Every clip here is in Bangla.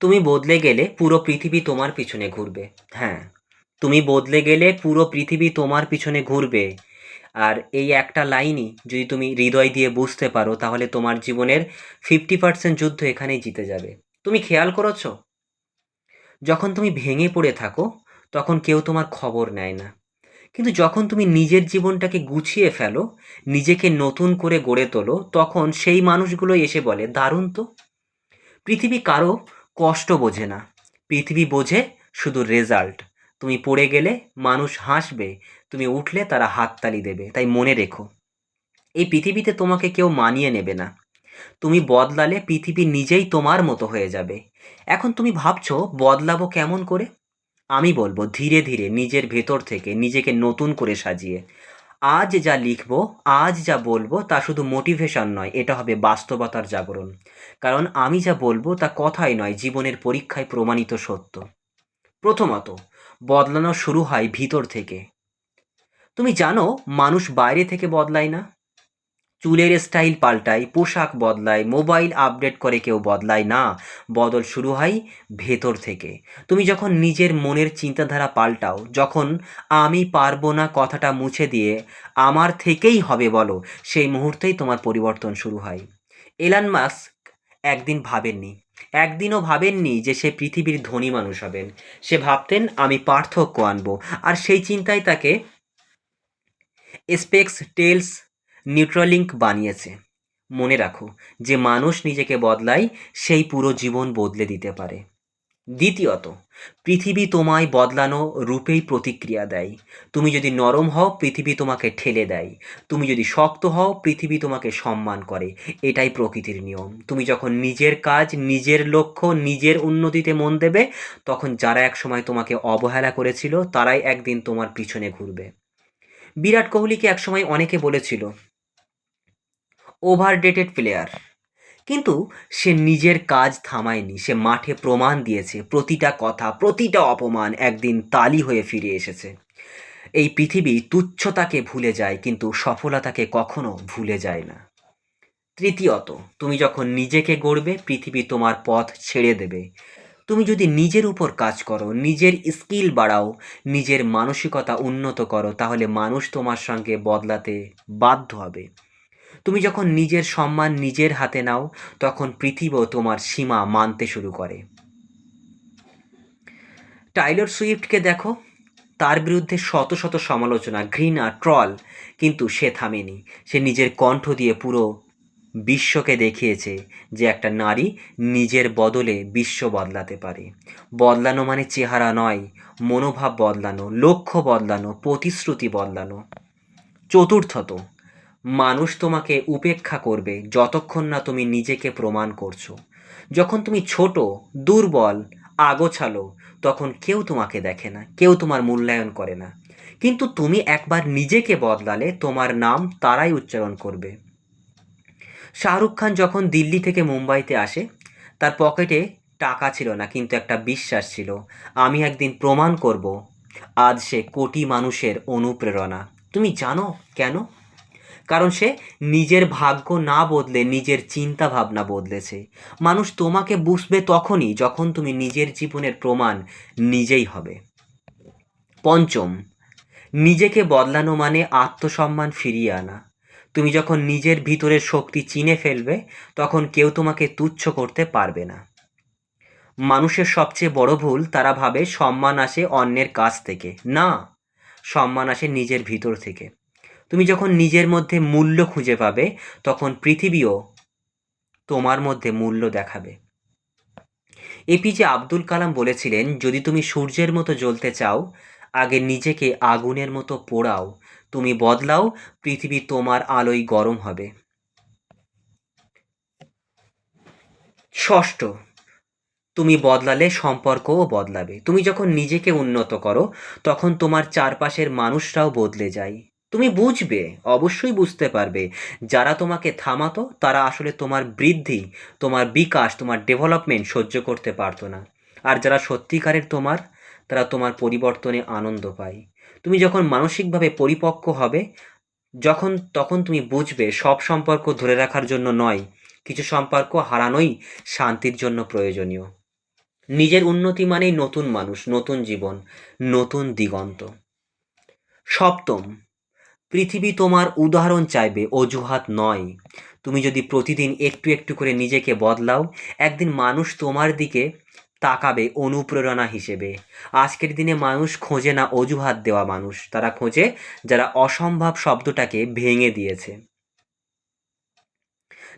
তুমি বদলে গেলে পুরো পৃথিবী তোমার পিছনে ঘুরবে। হ্যাঁ, তুমি বদলে গেলে পুরো পৃথিবী তোমার পিছনে ঘুরবে। আর এই একটা লাইনই যদি তুমি হৃদয় দিয়ে বুঝতে পারো, তাহলে তোমার জীবনের 50% যুদ্ধ এখানেই জিতে যাবে। তুমি খেয়াল করেছো, যখন তুমি ভেঙে পড়ে থাকো তখন কেউ তোমার খবর নেয় না। কিন্তু যখন তুমি নিজের জীবনটাকে গুছিয়ে ফেলো, নিজেকে নতুন করে গড়ে তোলো, তখন সেই মানুষগুলো এসে বলে, দারুণ তো। পৃথিবী কারো কষ্ট বোঝে না, পৃথিবী বোঝে শুধু রেজাল্ট। তুমি পড়ে গেলে মানুষ হাসবে, তুমি উঠলে তারা হাততালি দেবে। তাই মনে রেখো, এই পৃথিবীতে তোমাকে কেউ মানিয়ে নেবে না। তুমি বদলালে পৃথিবী নিজেই তোমার মতো হয়ে যাবে। এখন তুমি ভাবছো বদলাবো কেমন করে? আমি বলবো, ধীরে ধীরে নিজের ভেতর থেকে নিজেকে নতুন করে সাজিয়ে। আজ যা লিখবো, আজ যা বলবো তা শুধু মোটিভেশন নয়, এটা হবে বাস্তবতার জাগরণ। কারণ আমি যা বলবো তা কথাই নয়, জীবনের পরীক্ষায় প্রমাণিত সত্য। প্রথমত, বদলানো শুরু হয় ভিতর থেকে। তুমি জানো, মানুষ বাইরে থেকে বদলায় না। চুলের স্টাইল পাল্টায়, পোশাক বদলায়, মোবাইল আপডেট করে কেউ বদলায় না। বদল শুরু হয় ভেতর থেকে। তুমি যখন নিজের মনের চিন্তাধারা পাল্টাও, যখন আমি পারবো না কথাটা মুছে দিয়ে আমার থেকেই হবে বলো, সেই মুহূর্তেই তোমার পরিবর্তন শুরু হয়। এলান মাস্ক একদিন ভাবেননি, একদিনও ভাবেননি যে সে পৃথিবীর ধনী মানুষ হবেন। সে ভাবতেন আমি পার্থক্য আনবো। আর সেই চিন্তাই তাকে স্পেক্স টেলস নিউট্রালিঙ্ক বানিয়েছে। মনে রাখো, যে মানুষ নিজেকে বদলায় সেই পুরো জীবন বদলে দিতে পারে। দ্বিতীয়ত, পৃথিবী তোমায় বদলানো রূপেই প্রতিক্রিয়া দেয়। তুমি যদি নরম হও, পৃথিবী তোমাকে ঠেলে দেয়। তুমি যদি শক্ত হও, পৃথিবী তোমাকে সম্মান করে। এটাই প্রকৃতির নিয়ম। তুমি যখন নিজের কাজ, নিজের লক্ষ্য, নিজের উন্নতিতে মন দেবে, তখন যারা একসময় তোমাকে অবহেলা করেছিল তারাই একদিন তোমার পিছনে ঘুরবে। বিরাট কোহলিকে একসময় অনেকে বলেছিল ওভাররেটেড প্লেয়ার, কিন্তু সে নিজের কাজ থামায়নি। সে মাঠে প্রমাণ দিয়েছে, প্রতিটা কথা, প্রতিটা অপমান একদিন তালি হয়ে ফিরে এসেছে। এই পৃথিবী তুচ্ছতাকে ভুলে যায়, কিন্তু সফলতাকে কখনো ভুলে যায় না। তৃতীয়ত, তুমি যখন নিজেকে গড়বে, পৃথিবী তোমার পথ ছেড়ে দেবে। তুমি যদি নিজের উপর কাজ করো, নিজের স্কিল বাড়াও, নিজের মানসিকতা উন্নত করো, তাহলে মানুষ তোমার সঙ্গে বদলাতে বাধ্য হবে। তুমি যখন নিজের সম্মান নিজের হাতে নাও, তখন পৃথিবীও তোমার সীমা মানতে শুরু করে। টাইলর সুইফটকে দেখো, তার বিরুদ্ধে শত শত সমালোচনা, ঘৃণা, ট্রল, কিন্তু সে থামেনি। সে নিজের কণ্ঠ দিয়ে পুরো বিশ্বকে দেখিয়েছে যে একটা নারী নিজের বদলে বিশ্ব বদলাতে পারে। বদলানো মানে চেহারা নয়, মনোভাব বদলানো, লক্ষ্য বদলানো, প্রতিশ্রুতি বদলানো। চতুর্থত, মানুষ তোমাকে উপেক্ষা করবে যতক্ষণ না তুমি নিজেকে প্রমাণ করছো। যখন তুমি ছোট, দুর্বল, আগোছালো, তখন কেউ তোমাকে দেখে না, কেউ তোমার মূল্যায়ন করে না। কিন্তু তুমি একবার নিজেকে বদলালে, তোমার নাম তারাই উচ্চারণ করবে। শাহরুখ খান যখন দিল্লি থেকে মুম্বাইতে আসে, তার পকেটে টাকা ছিল না, কিন্তু একটা বিশ্বাস ছিল, আমি একদিন প্রমাণ করব। আজ সে কোটি মানুষের অনুপ্রেরণা। তুমি জানো কেন? কারণ সে নিজের ভাগ্য না বদলে নিজের চিন্তা ভাবনা বদলেছে। মানুষ তোমাকে বুঝবে তখনই যখন তুমি নিজের জীবনের প্রমাণ নিজেই হবে। পঞ্চম, নিজেকে বদলানো মানে আত্মসম্মান ফিরিয়ে আনা। তুমি যখন নিজের ভিতরের শক্তি চিনে ফেলবে, তখন কেউ তোমাকে তুচ্ছ করতে পারবে না। মানুষের সবচেয়ে বড় ভুল, তারা ভাবে সম্মান আসে অন্যের কাছ থেকে। না, সম্মান আসে নিজের ভিতর থেকে। তুমি যখন নিজের মধ্যে মূল্য খুঁজে পাবে, তখন পৃথিবীও তোমার মধ্যে মূল্য দেখাবে। এপিজে আব্দুল কালাম বলেছিলেন, যদি তুমি সূর্যের মতো জ্বলতে চাও, আগে নিজেকে আগুনের মতো পোড়াও। তুমি বদলাও, পৃথিবী তোমার আলোয় গরম হবে। ষষ্ঠ, তুমি বদলালে সম্পর্কও বদলাবে। তুমি যখন নিজেকে উন্নত করো, তখন তোমার চারপাশের মানুষরাও বদলে যায়। তুমি বুঝবে, অবশ্যই বুঝতে পারবে, যারা তোমাকে থামাতো তারা আসলে তোমার বৃদ্ধি, তোমার বিকাশ, তোমার ডেভেলপমেন্ট সহ্য করতে পারতো না। আর যারা সত্যিকারের তোমার, তারা তোমার পরিবর্তনে আনন্দ পায়। তুমি যখন মানসিকভাবে পরিপক্ক হবে, তখন তুমি বুঝবে সব সম্পর্ক ধরে রাখার জন্য নয়, কিছু সম্পর্ক হারানোই শান্তির জন্য প্রয়োজনীয়। নিজের উন্নতি মানেই নতুন মানুষ, নতুন জীবন, নতুন দিগন্ত। সপ্তম, পৃথিবী তোমার উদাহরণ চাইবে, অজুহাত নয়। তুমি যদি প্রতিদিন একটু একটু করে নিজেকে বদলাও, একদিন মানুষ তোমার দিকে তাকাবে অনুপ্রেরণা হিসেবে। আজকের দিনে মানুষ খোঁজে না অজুহাত দেওয়া মানুষ, তারা খোঁজে যারা অসম্ভব শব্দটাকে ভেঙে দিয়েছে।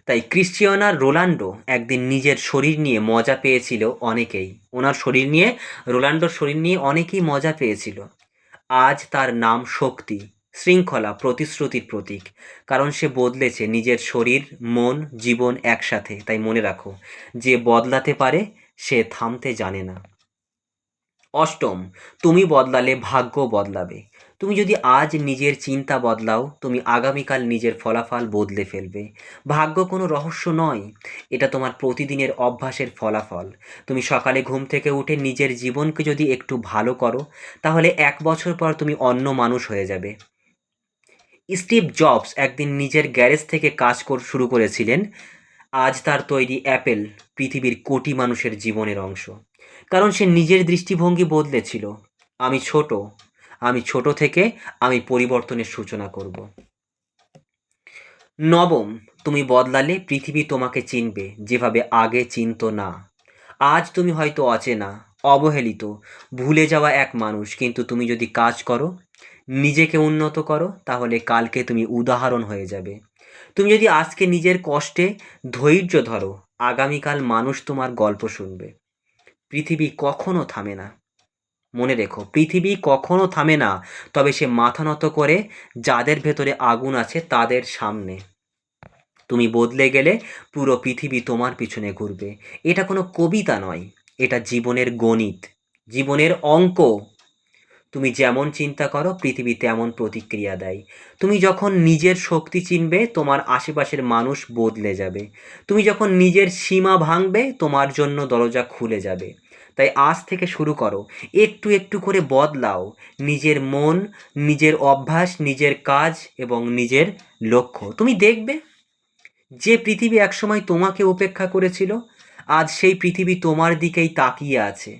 তাই ক্রিশ্চিয়ানো রোনাল্ডো একদিন নিজের শরীর নিয়ে মজা পেয়েছিল অনেকেই, ওনার শরীর নিয়ে, রোনাল্ডোর শরীর নিয়ে অনেকেই মজা পেয়েছিল। আজ তার নাম শক্তি, শৃঙ্খলা, প্রতিশ্রুতির প্রতীক। কারণ সে বদলেছে নিজের শরীর, মন, জীবন একসাথে। তাই মনে রাখো, যে বদলাতে পারে সে থামতে জানে না। অষ্টম, তুমি বদলালে ভাগ্য বদলাবে। তুমি যদি আজ নিজের চিন্তা বদলাও, তুমি আগামীকাল নিজের ফলাফল বদলে ফেলবে। ভাগ্য কোনো রহস্য নয়, এটা তোমার প্রতিদিনের অভ্যাসের ফলাফল। তুমি সকালে ঘুম থেকে উঠে নিজের জীবনকে যদি একটু ভালো করো, তাহলে 1 বছর পর তুমি অন্য মানুষ হয়ে যাবে। স্টিভ জবস একদিন নিজের গ্যারেজ থেকে কাজ শুরু করেছিলেন। আজ তার তৈরি অ্যাপেল পৃথিবীর কোটি মানুষের জীবনের অংশ। কারণ সে নিজের দৃষ্টিভঙ্গি বদলেছিল। আমি ছোট, আমি ছোট থেকে আমি পরিবর্তনের সূচনা করব। নবম, তুমি বদলালে পৃথিবী তোমাকে চিনবে যেভাবে আগে চিনতো না। আজ তুমি হয়তো অচেনা, অবহেলিত, ভুলে যাওয়া এক মানুষ, কিন্তু তুমি যদি কাজ করো, নিজেকে উন্নত করো, তাহলে কালকে তুমি উদাহরণ হয়ে যাবে। তুমি যদি আজকে নিজের কষ্টে ধৈর্য ধরো, আগামীকাল মানুষ তোমার গল্প শুনবে। পৃথিবী কখনো থামে না, মনে রেখো, পৃথিবী কখনো থামে না, তবে সে মাথা নত করে যাদের ভেতরে আগুন আছে তাদের সামনে। তুমি বদলে গেলে পুরো পৃথিবী তোমার পিছনে ঘুরবে। এটা কোনো কবিতা নয়, এটা জীবনের গণিত, জীবনের অঙ্ক। তুমি যেমন চিন্তা করো পৃথিবী তেমন প্রতিক্রিয়া দেয়। তুমি যখন নিজের শক্তি চিনবে, তোমার আশেপাশের মানুষ বদলে যাবে। তুমি যখন নিজের সীমা ভাঙবে, তোমার জন্য দরজা খুলে যাবে। তাই আজ থেকে শুরু করো, একটু একটু করে বদলাও নিজের মন, নিজের অভ্যাস, নিজের কাজ এবং নিজের লক্ষ্য। তুমি দেখবে যে পৃথিবী একসময় তোমাকে উপেক্ষা করেছিল, আজ সেই পৃথিবী তোমার দিকেই তাকিয়ে আছে,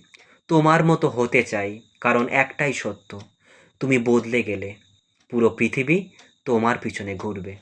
তোমার মতো হতে চাই। কারণ একটাই সত্য, তুমি বদলে গেলে পুরো পৃথিবী তোমার পিছনে ঘুরবে।